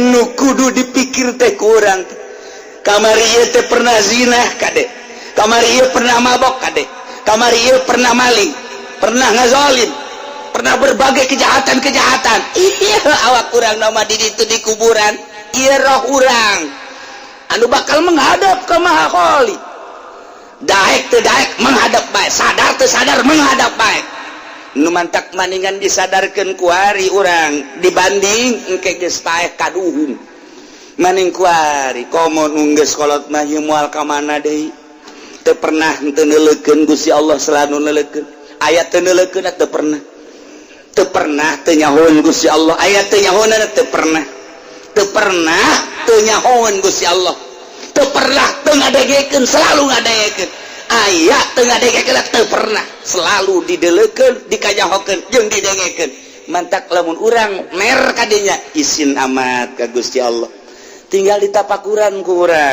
nu kudu dipikir teh kurang kamari ieu teh pernah zina kade, kamari ieu pernah mabok kade, kamari ieu pernah maling, pernah ngazolim, pernah berbagai kejahatan-kejahatan. Iya awak kurang nama di ditu di kuburan ieu roh urang anu bakal menghadap ke Maha Kholi. Daek teu daek menghadap bae, sadar teu sadar menghadap bae. Nu mantak maningan disadarkeun ku ari urang dibanding engke geus taek kaduhung. Maning ku ari komo nu geus kolot mah ieu moal ka mana deui? Teu pernah teu neuleukeun Gusti Allah selalu neuleukeun. Aya teu neuleukeun teu pernah. Teu pernah teu nyahoeun Gusti Allah. Aya teu nyahoeunna teu pernah. Teu pernah teu nyahoeun Gusti Allah. Teu pernah teu ngadegekeun, selalu ngadegekeun. Aya teu ngadegekeun teu pernah, selalu dideleukeun, dikajahokeun jeung didengekeun. Mantak lamun urang mer ka dinya isin amat ka Gusti Allah. Tinggal ditapakuran ku urang.